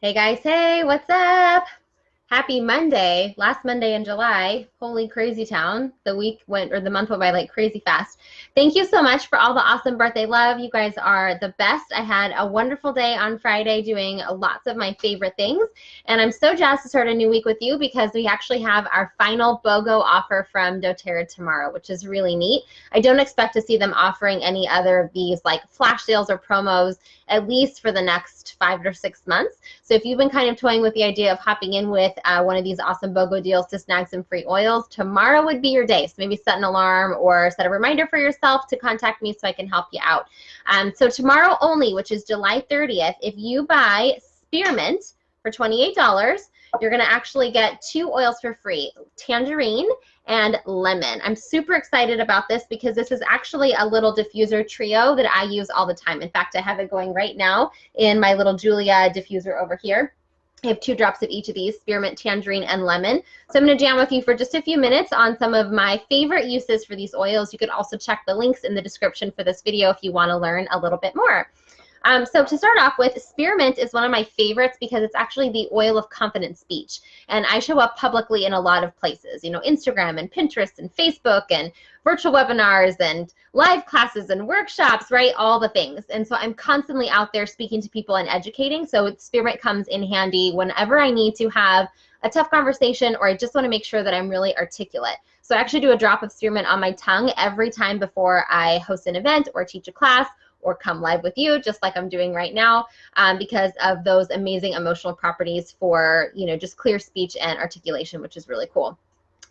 Hey guys, hey, what's up? Happy Monday, last Monday in July. Holy crazy town. The week went, or the month went by like crazy fast. Thank you so much for all the awesome birthday love. You guys are the best. I had a wonderful day on Friday doing lots of my favorite things. And I'm so jazzed to start a new week with you because we actually have our final BOGO offer from doTERRA tomorrow, which is really neat. I don't expect to see them offering any other of these like flash sales or promos, at least for the next 5 or 6 months. So if you've been kind of toying with the idea of hopping in with one of these awesome BOGO deals to snag some free oils, tomorrow would be your day. So maybe set an alarm or set a reminder for yourself to contact me so I can help you out. So tomorrow only, which is July 30th, if you buy Spearmint for $28, you're going to actually get 2 oils for free, Tangerine and Lemon. I'm super excited about this because this is actually a little diffuser trio that I use all the time. In fact, I have it going right now in my little Julia diffuser over here. I have 2 drops of each of these, Spearmint, Tangerine, and Lemon. So I'm going to jam with you for just a few minutes on some of my favorite uses for these oils. You could also check the links in the description for this video if you want to learn a little bit more. So to start off with, Spearmint is one of my favorites because it's actually the oil of confident speech. And I show up publicly in a lot of places, you know, Instagram and Pinterest and Facebook and virtual webinars and live classes and workshops, right? All the things. And so I'm constantly out there speaking to people and educating. So Spearmint comes in handy whenever I need to have a tough conversation or I just want to make sure that I'm really articulate. So I actually do a drop of Spearmint on my tongue every time before I host an event or teach a class or come live with you, just like I'm doing right now, because of those amazing emotional properties for, you know, just clear speech and articulation, which is really cool.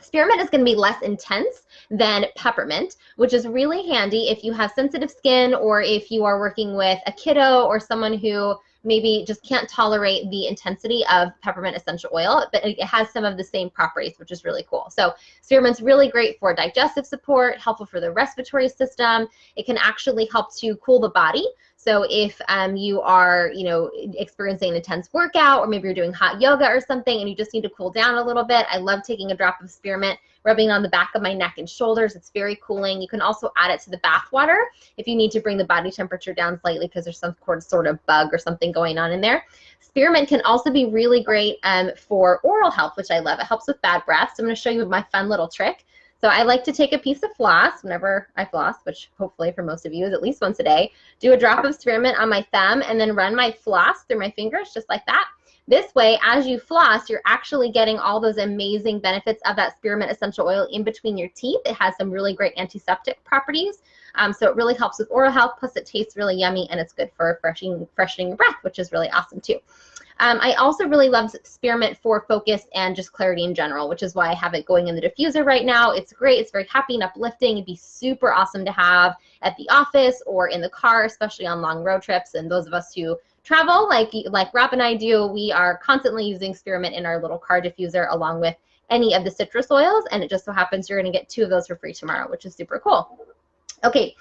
Spearmint is going to be less intense than peppermint, which is really handy if you have sensitive skin or if you are working with a kiddo or someone who maybe just can't tolerate the intensity of peppermint essential oil, but it has some of the same properties, which is really cool. So spearmint's really great for digestive support, helpful for the respiratory system. It can actually help to cool the body. So if you are, you know, experiencing an intense workout or maybe you're doing hot yoga or something and you just need to cool down a little bit, I love taking a drop of spearmint, rubbing it on the back of my neck and shoulders. It's very cooling. You can also add it to the bath water if you need to bring the body temperature down slightly because there's some sort of bug or something going on in there. Spearmint can also be really great for oral health, which I love. It helps with bad breath. So I'm going to show you my fun little trick. So I like to take a piece of floss whenever I floss, which hopefully for most of you is at least once a day, do a drop of spearmint on my thumb and then run my floss through my fingers just like that. This way, as you floss, you're actually getting all those amazing benefits of that spearmint essential oil in between your teeth. It has some really great antiseptic properties. So it really helps with oral health, plus it tastes really yummy and it's good for freshening your breath, which is really awesome too. I also really love spearmint for focus and just clarity in general, which is why I have it going in the diffuser right now. It's great. It's very happy and uplifting. It'd be super awesome to have at the office or in the car, especially on long road trips. And those of us who travel, like Rob and I do, we are constantly using spearmint in our little car diffuser along with any of the citrus oils. And it just so happens you're going to get 2 of those for free tomorrow, which is super cool. Okay,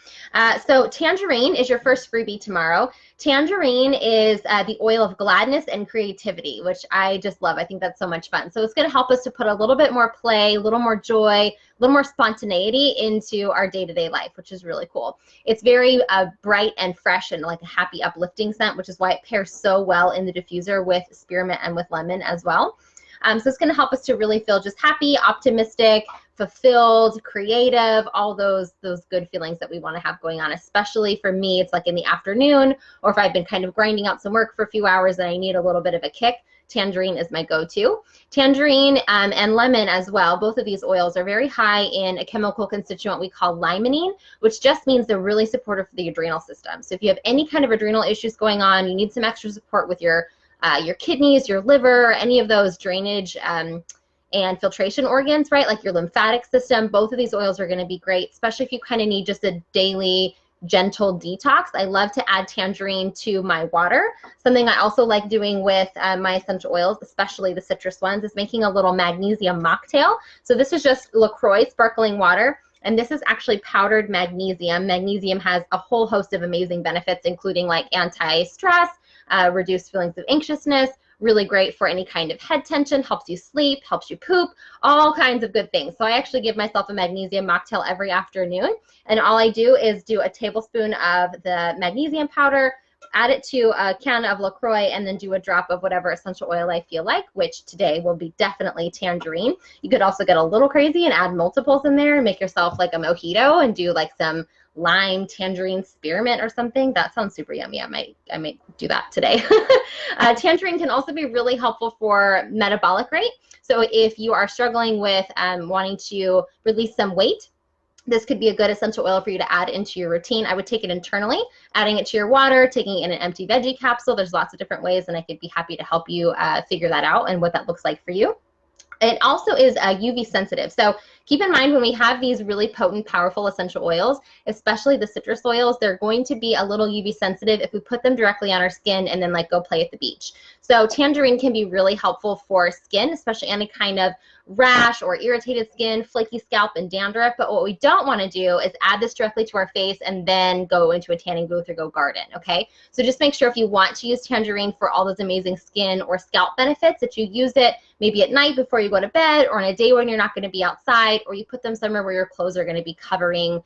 so Tangerine is your first freebie tomorrow. Tangerine is the oil of gladness and creativity, which I just love. I think that's so much fun. So it's going to help us to put a little bit more play, a little more joy, a little more spontaneity into our day-to-day life, which is really cool. It's very bright and fresh and like a happy, uplifting scent, which is why it pairs so well in the diffuser with spearmint and with lemon as well. So it's going to help us to really feel just happy, optimistic, fulfilled, creative, all those good feelings that we want to have going on. Especially for me, it's like in the afternoon, or if I've been kind of grinding out some work for a few hours and I need a little bit of a kick, Tangerine is my go-to. Tangerine and lemon as well, both of these oils are very high in a chemical constituent we call limonene, which just means they're really supportive for the adrenal system. So if you have any kind of adrenal issues going on, you need some extra support with your kidneys, your liver, any of those drainage and filtration organs, right? Like your lymphatic system, both of these oils are going to be great, especially if you kind of need just a daily gentle detox. I love to add tangerine to my water. Something I also like doing with my essential oils, especially the citrus ones, is making a little magnesium mocktail. So this is just LaCroix sparkling water. And this is actually powdered magnesium. Magnesium has a whole host of amazing benefits, including like anti-stress, reduced feelings of anxiousness, really great for any kind of head tension, helps you sleep, helps you poop, all kinds of good things. So I actually give myself a magnesium mocktail every afternoon, and all I do is do a tablespoon of the magnesium powder, add it to a can of LaCroix, and then do a drop of whatever essential oil I feel like, which today will be definitely tangerine. You could also get a little crazy and add multiples in there and make yourself like a mojito and do like some lime, tangerine, spearmint or something. That sounds super yummy. I might do that today. Tangerine can also be really helpful for metabolic rate. So if you are struggling with wanting to release some weight, this could be a good essential oil for you to add into your routine. I would take it internally, adding it to your water, taking it in an empty veggie capsule. There's lots of different ways, and I could be happy to help you figure that out and what that looks like for you. It also is UV sensitive. So keep in mind when we have these really potent, powerful essential oils, especially the citrus oils, they're going to be a little UV sensitive if we put them directly on our skin and then like go play at the beach. So tangerine can be really helpful for skin, especially any kind of rash or irritated skin, flaky scalp, and dandruff. But what we don't want to do is add this directly to our face and then go into a tanning booth or go garden, okay? So just make sure if you want to use tangerine for all those amazing skin or scalp benefits that you use it maybe at night before you go to bed or on a day when you're not going to be outside, or you put them somewhere where your clothes are going to be covering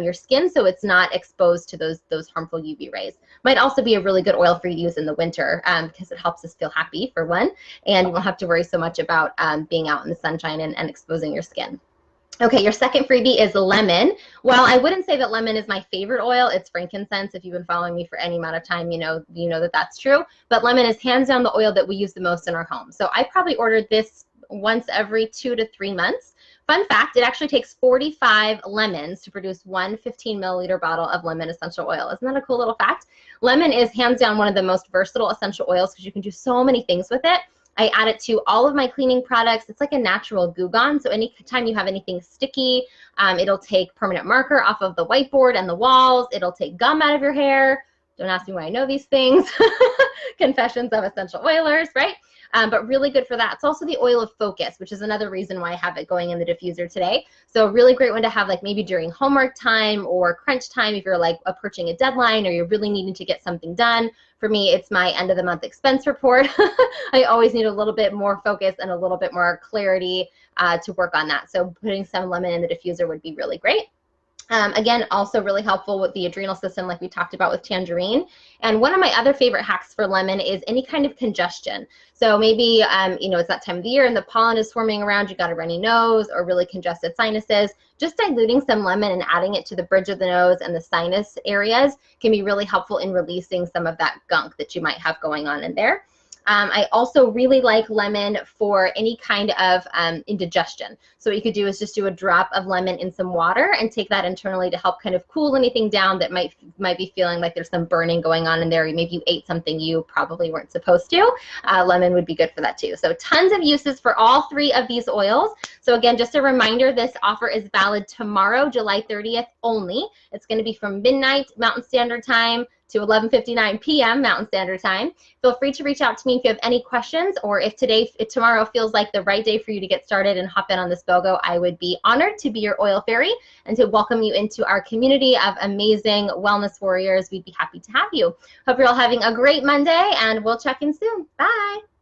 your skin so it's not exposed to those harmful UV rays. Might also be a really good oil for you to use in the winter because it helps us feel happy, for one, and you won't have to worry so much about being out in the sunshine and exposing your skin. Okay, your second freebie is lemon. Well, I wouldn't say that lemon is my favorite oil. It's frankincense. If you've been following me for any amount of time, you know that that's true. But lemon is hands down the oil that we use the most in our home. So I probably ordered this once every 2 to 3 months. Fun fact, it actually takes 45 lemons to produce one 15 milliliter bottle of lemon essential oil. Isn't that a cool little fact? Lemon is hands down one of the most versatile essential oils because you can do so many things with it. I add it to all of my cleaning products. It's like a natural Goo Gone. So anytime you have anything sticky, it'll take permanent marker off of the whiteboard and the walls. It'll take gum out of your hair. Don't ask me why I know these things. Confessions of essential oilers, right? But really good for that. It's also the oil of focus, which is another reason why I have it going in the diffuser today. So a really great one to have like maybe during homework time or crunch time if you're like approaching a deadline or you're really needing to get something done. For me, it's my end of the month expense report. I always need a little bit more focus and a little bit more clarity to work on that. So putting some lemon in the diffuser would be really great. Again, also really helpful with the adrenal system like we talked about with tangerine. And one of my other favorite hacks for lemon is any kind of congestion. So maybe, it's that time of the year and the pollen is swarming around, you got a runny nose or really congested sinuses. Just diluting some lemon and adding it to the bridge of the nose and the sinus areas can be really helpful in releasing some of that gunk that you might have going on in there. I also really like lemon for any kind of indigestion. So what you could do is just do a drop of lemon in some water and take that internally to help kind of cool anything down that might be feeling like there's some burning going on in there. Maybe you ate something you probably weren't supposed to. Lemon would be good for that too. So tons of uses for all 3 of these oils. So again, just a reminder, this offer is valid tomorrow, July 30th only. It's going to be from midnight Mountain Standard Time to 11:59 p.m. Mountain Standard Time. Feel free to reach out to me if you have any questions, or if tomorrow feels like the right day for you to get started and hop in on this BOGO, I would be honored to be your oil fairy and to welcome you into our community of amazing wellness warriors. We'd be happy to have you. Hope you're all having a great Monday, and we'll check in soon. Bye.